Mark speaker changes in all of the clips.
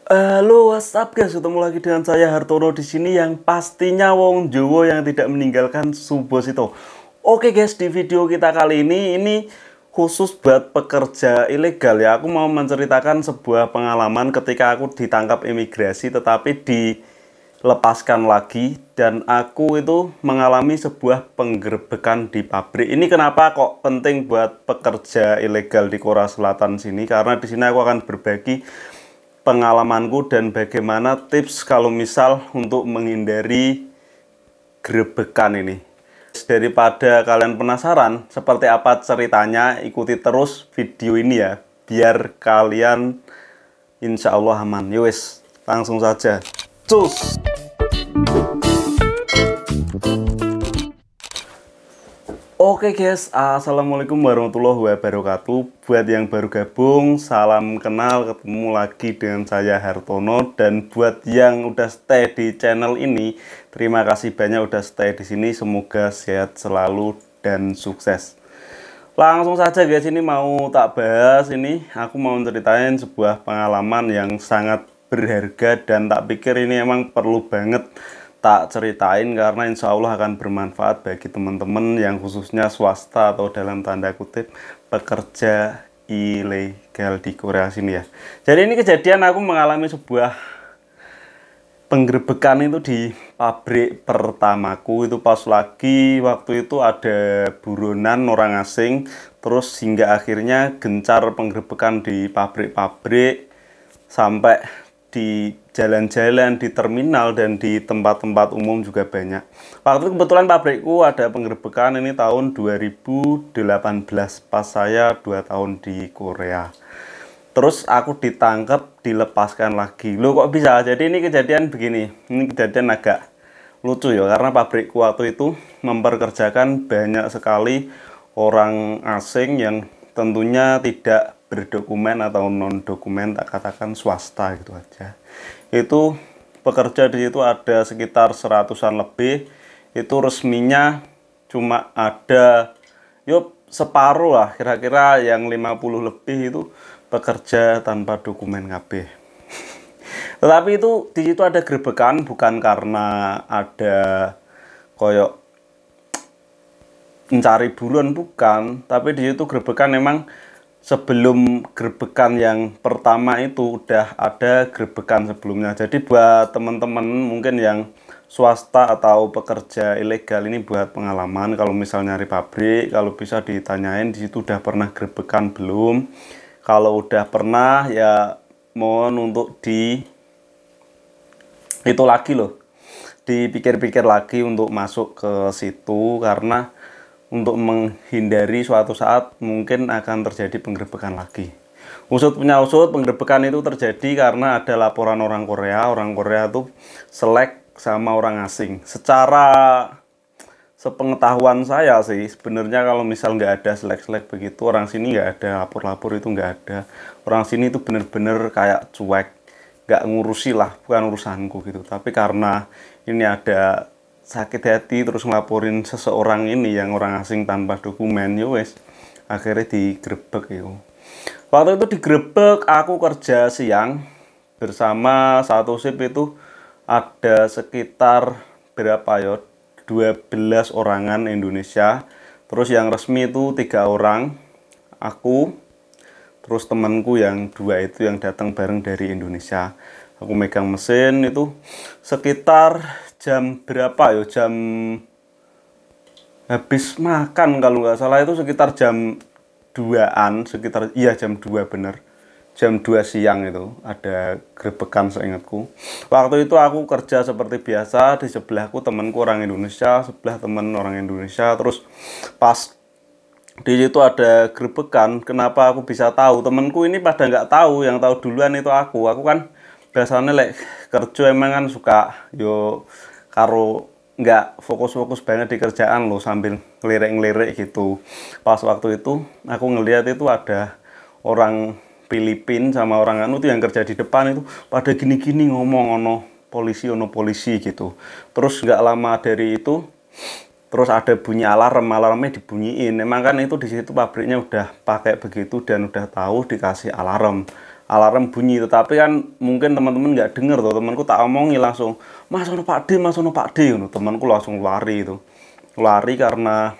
Speaker 1: Halo, WhatsApp guys, ketemu lagi dengan saya Hartono di sini yang pastinya wong Jowo yang tidak meninggalkan Subosito. Oke guys, di video kita kali ini khusus buat pekerja ilegal ya. Aku mau menceritakan sebuah pengalaman ketika aku ditangkap imigrasi tetapi dilepaskan lagi dan aku itu mengalami sebuah penggerbekan di pabrik. Ini kenapa kok penting buat pekerja ilegal di Korea Selatan sini? Karena di sini aku akan berbagi pengalamanku dan bagaimana tips kalau misal untuk menghindari gerebekan ini. Daripada kalian penasaran seperti apa ceritanya, ikuti terus video ini ya, biar kalian insya Allah aman. Yowes, langsung saja cus. Oke guys, assalamualaikum warahmatullahi wabarakatuh. Buat yang baru gabung, salam kenal, ketemu lagi dengan saya Hartono. Dan buat yang udah stay di channel ini, terima kasih banyak udah stay di sini. Semoga sehat selalu dan sukses. Langsung saja guys, ini mau tak bahas ini. Aku mau ceritain sebuah pengalaman yang sangat berharga dan tak pikir ini emang perlu banget tak ceritain karena insya Allah akan bermanfaat bagi teman-teman yang khususnya swasta atau dalam tanda kutip pekerja ilegal di Korea sini ya. Jadi ini kejadian aku mengalami sebuah penggerbekan itu di pabrik pertamaku. Itu pas lagi waktu itu ada buronan orang asing, terus hingga akhirnya gencar penggerbekan di pabrik-pabrik sampai di jalan-jalan, di terminal, dan di tempat-tempat umum juga banyak. Waktu itu kebetulan pabrikku ada penggerbekan ini tahun 2018 pas saya 2 tahun di Korea. Terus aku ditangkap, dilepaskan lagi. Loh kok bisa? Jadi ini kejadian begini. Ini kejadian agak lucu ya, karena pabrikku waktu itu memperkerjakan banyak sekali orang asing yang tentunya tidak berdokumen atau non dokumen, tak katakan swasta gitu aja. Itu pekerja di situ ada sekitar 100-an lebih. Itu resminya cuma ada yuk separuh lah, kira-kira yang 50 lebih itu pekerja tanpa dokumen KB. Tetapi itu di situ ada gerebekan bukan karena ada koyok mencari buruan, bukan, tapi di situ gerebekan memang sebelum gerebekan yang pertama itu udah ada gerebekan sebelumnya. Jadi buat teman-teman mungkin yang swasta atau pekerja ilegal ini buat pengalaman kalau misal nyari pabrik, kalau bisa ditanyain di situ udah pernah gerebekan belum. Kalau udah pernah ya mohon untuk itu lagi loh, dipikir-pikir lagi untuk masuk ke situ karena untuk menghindari suatu saat mungkin akan terjadi penggerbekan lagi. Usut punya usut, penggerbekan itu terjadi karena ada laporan orang Korea. Orang Korea tuh selek sama orang asing. Secara sepengetahuan saya sih, sebenarnya kalau misal nggak ada selek-selek begitu, orang sini nggak ada lapor-lapor, itu nggak ada. Orang sini itu bener-bener kayak cuek, nggak ngurusi lah, bukan urusanku gitu. Tapi karena ini ada sakit hati terus ngelaporin seseorang ini yang orang asing tanpa dokumen, ya wes akhirnya digerebek itu. Waktu itu digerebek, aku kerja siang bersama satu shift itu ada sekitar berapa ya, 12 orangan Indonesia. Terus yang resmi itu 3 orang, aku terus temanku yang 2 itu yang datang bareng dari Indonesia. Aku megang mesin itu sekitar jam berapa ya, jam habis makan kalau nggak salah itu sekitar jam 2-an, sekitar iya jam 2 bener, jam 2 siang itu ada gerebekan seingatku. Waktu itu aku kerja seperti biasa, di sebelahku temanku orang Indonesia, sebelah teman orang Indonesia. Terus pas di situ ada gerebekan, kenapa aku bisa tahu? Temanku ini pada nggak tahu, yang tahu duluan itu aku kan biasanya kerja emang kan suka yo karo nggak fokus-fokus banget di kerjaan loh, sambil ngelirik-ngelirik gitu. Pas waktu itu aku ngelihat itu ada orang Filipin sama orang anu tuh yang kerja di depan itu pada gini-gini ngomong ono polisi gitu. Terus nggak lama dari itu terus ada bunyi alarmnya dibunyiin. Emang kan itu di situ pabriknya udah pakai begitu dan udah tahu dikasih alarm. alarm bunyi, tetapi kan mungkin teman-teman nggak denger tuh, temanku tak omongi langsung, mas ono Pak D, mas ono Pak D, temanku langsung lari itu, lari karena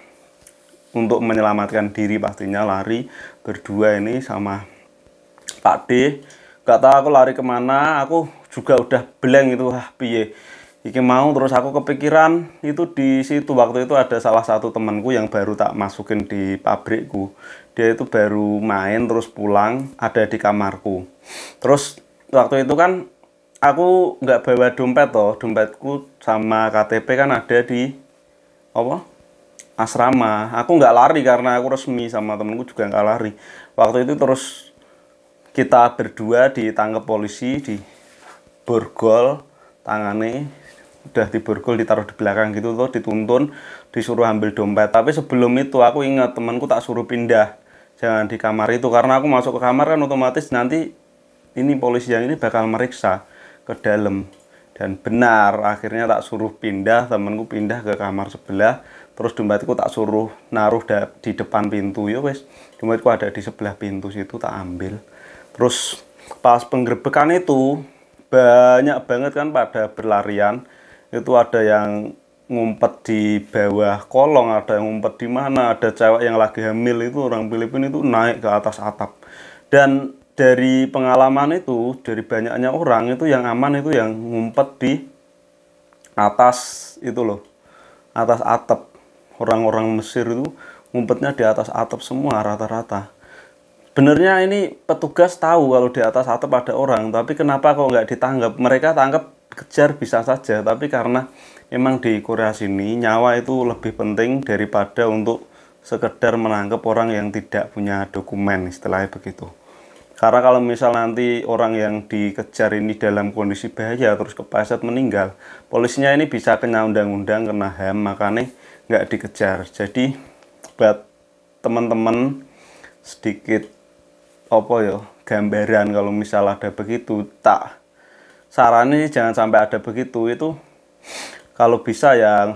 Speaker 1: untuk menyelamatkan diri, pastinya lari berdua ini sama Pak D. Gak tahu aku lari kemana, aku juga udah blank itu, piye iki mau. Terus aku kepikiran itu di situ, waktu itu ada salah satu temanku yang baru tak masukin di pabrikku, dia itu baru main terus pulang, ada di kamarku. Terus waktu itu kan aku nggak bawa dompet toh, dompetku sama KTP kan ada di apa, asrama. Aku nggak lari karena aku resmi, sama temenku juga nggak lari waktu itu. Terus kita berdua ditangkap polisi, di borgol tangane, udah di borgol, ditaruh di belakang gitu tuh, dituntun, disuruh ambil dompet. Tapi sebelum itu aku ingat temanku tak suruh pindah, jangan di kamar itu, karena aku masuk ke kamar kan otomatis nanti ini polisi yang ini bakal meriksa ke dalam. Dan benar, akhirnya tak suruh pindah, temanku pindah ke kamar sebelah. Terus dompetku tak suruh naruh di depan pintu, ya wes, dompetku ada di sebelah pintu situ, tak ambil. Terus pas penggerebekan itu banyak banget kan pada berlarian, itu ada yang ngumpet di bawah kolong, ada yang ngumpet di mana, ada cewek yang lagi hamil itu, orang Filipina itu naik ke atas atap. Dan dari pengalaman itu, dari banyaknya orang itu yang aman itu yang ngumpet di atas itu loh, atas atap. Orang-orang Mesir itu ngumpetnya di atas atap semua rata-rata. Sebenarnya ini petugas tahu kalau di atas atap ada orang, tapi kenapa kok nggak ditangkap? Mereka tangkap, kejar bisa saja, tapi karena emang di Korea sini nyawa itu lebih penting daripada untuk sekedar menangkap orang yang tidak punya dokumen, istilahnya begitu. Karena kalau misal nanti orang yang dikejar ini dalam kondisi bahaya terus kepleset meninggal, polisinya ini bisa kena undang-undang, kena HAM, makanya nggak dikejar. Jadi buat teman-teman sedikit apa ya, gambaran kalau misal ada begitu, tak sarannya jangan sampai ada begitu. Itu kalau bisa yang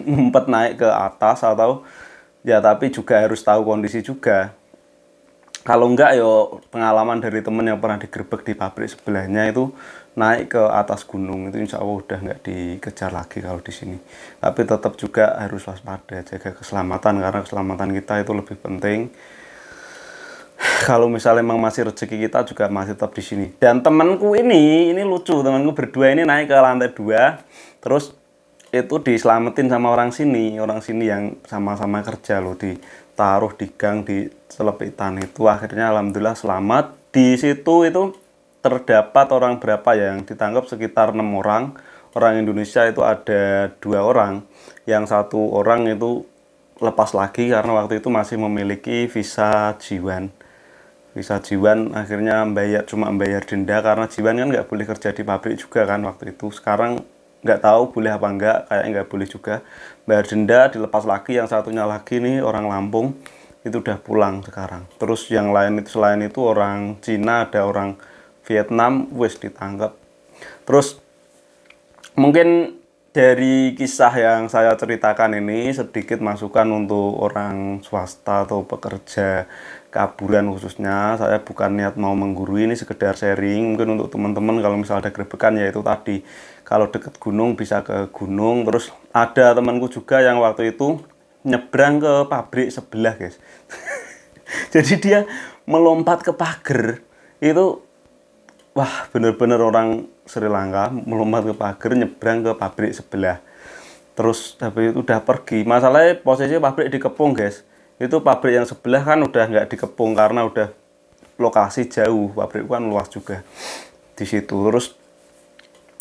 Speaker 1: ngumpet naik ke atas, atau ya tapi juga harus tahu kondisi juga. Kalau enggak, yo pengalaman dari temen yang pernah digerebek di pabrik sebelahnya itu, naik ke atas gunung itu insya Allah udah nggak dikejar lagi kalau di sini. Tapi tetap juga harus waspada, jaga keselamatan, karena keselamatan kita itu lebih penting. Kalau misalnya emang masih rezeki kita juga masih tetap di sini. Dan temanku ini lucu, temanku berdua ini naik ke lantai 2, terus itu diselamatin sama orang sini yang sama-sama kerja loh, ditaruh di gang, di selepitan itu. Akhirnya alhamdulillah selamat. Di situ itu terdapat orang berapa yang ditangkap, sekitar 6 orang. Orang Indonesia itu ada 2 orang, yang 1 orang itu lepas lagi karena waktu itu masih memiliki visa Jiwan. Visa Jiwan akhirnya cuma membayar denda, karena Jiwan kan nggak boleh kerja di pabrik juga kan waktu itu. Sekarang nggak tahu boleh apa enggak, kayaknya nggak boleh juga. Bayar denda, dilepas lagi. Yang satunya lagi nih orang Lampung, itu udah pulang sekarang. Terus yang lain itu, selain itu orang Cina, ada orang Vietnam, wes ditangkap. Terus mungkin dari kisah yang saya ceritakan ini sedikit masukan untuk orang swasta atau pekerja kaburan khususnya. Saya bukan niat mau menggurui, ini sekedar sharing. Mungkin untuk teman-teman kalau misalnya ada gerebekan, ya itu tadi, kalau deket gunung bisa ke gunung. Terus ada temanku juga yang waktu itu nyebrang ke pabrik sebelah, guys. Jadi dia melompat ke pagar itu, wah bener-bener orang Sri Lanka, melompat ke pagar, nyebrang ke pabrik sebelah. Terus habis itu udah pergi. Masalahnya posisi pabrik dikepung, guys. Itu pabrik yang sebelah kan udah nggak dikepung karena udah lokasi jauh. Pabrik kan luas juga di situ. Terus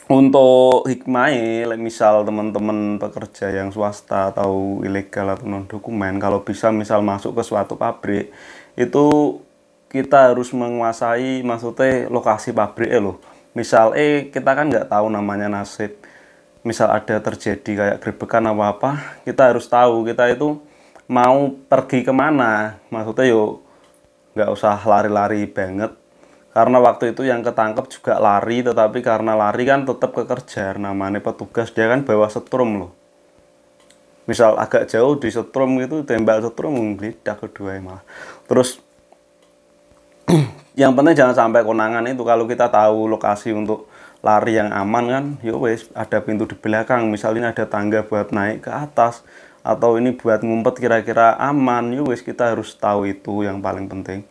Speaker 1: untuk hikmahnya, misal teman-teman pekerja yang swasta atau ilegal atau non dokumen, kalau bisa misal masuk ke suatu pabrik itu kita harus menguasai, maksudnya lokasi pabrik loh. Misal kita kan nggak tahu namanya nasib, misal ada terjadi kayak gerebekan apa-apa, kita harus tahu kita itu mau pergi kemana. Maksudnya yo nggak usah lari-lari banget, karena waktu itu yang ketangkep juga lari, tetapi karena lari kan tetap kekejar, namanya petugas, dia kan bawa setrum loh. Misal agak jauh di setrum gitu, tembak setrum, meledak kedua malah. Terus Yang penting jangan sampai konangan itu. Kalau kita tahu lokasi untuk lari yang aman kan, ya wes ada pintu di belakang, misalnya ada tangga buat naik ke atas, atau ini buat ngumpet kira-kira aman, ya wes kita harus tahu itu yang paling penting.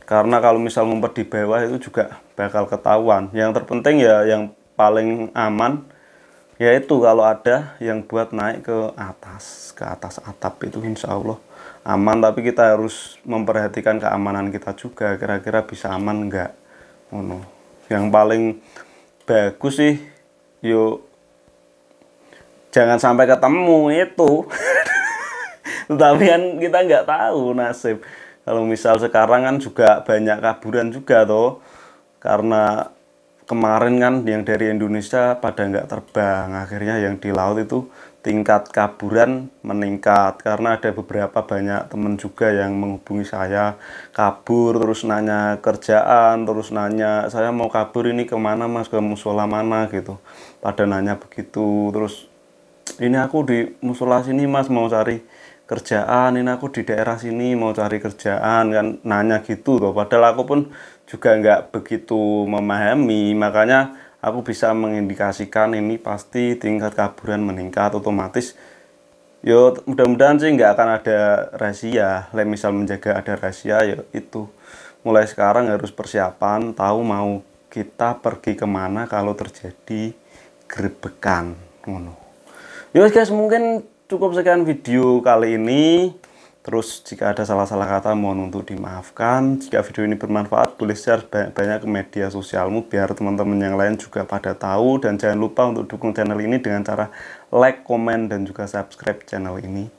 Speaker 1: Karena kalau misal ngumpet di bawah itu juga bakal ketahuan. Yang terpenting ya yang paling aman yaitu kalau ada yang buat naik ke atas atap itu insya Allah aman, tapi kita harus memperhatikan keamanan kita juga, kira-kira bisa aman enggak. Yang paling bagus sih yuk jangan sampai ketemu itu. Tetapi kan kita nggak tahu nasib. Kalau misal sekarang kan juga banyak kaburan juga toh, karena kemarin kan yang dari Indonesia pada nggak terbang, akhirnya yang di laut itu tingkat kaburan meningkat karena ada beberapa banyak temen juga yang menghubungi saya kabur, terus nanya kerjaan, terus nanya saya mau kabur ini kemana mas, ke musola mana gitu, pada nanya begitu. Terus ini aku di musola sini mas mau cari kerjaan, ini aku di daerah sini mau cari kerjaan, kan nanya gitu loh. Padahal aku pun juga nggak begitu memahami, makanya aku bisa mengindikasikan ini pasti tingkat kaburan meningkat otomatis. Yo mudah-mudahan sih nggak akan ada rahasia. Misal menjaga ada rahasia ya itu mulai sekarang harus persiapan, tahu mau kita pergi kemana kalau terjadi gerebekan. Yo guys, mungkin cukup sekian video kali ini. Terus jika ada salah-salah kata mohon untuk dimaafkan. Jika video ini bermanfaat boleh share banyak-banyak ke media sosialmu biar teman-teman yang lain juga pada tahu. Dan jangan lupa untuk dukung channel ini dengan cara like, komen, dan juga subscribe channel ini.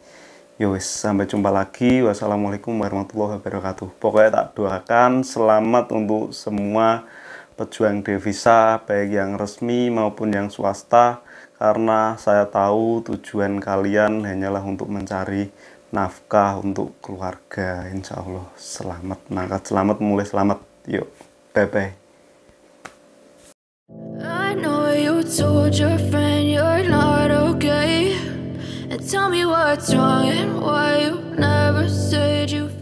Speaker 1: Yowes, sampai jumpa lagi. Wassalamualaikum warahmatullahi wabarakatuh. Pokoknya tak doakan selamat untuk semua pejuang devisa, baik yang resmi maupun yang swasta. Karena saya tahu tujuan kalian hanyalah untuk mencari nafkah untuk keluarga. Insya Allah selamat mangkat, selamat mulai, selamat. Yuk, bye bye.
Speaker 2: I know you told your friend you're not okay, and tell me what's wrong and why you never said you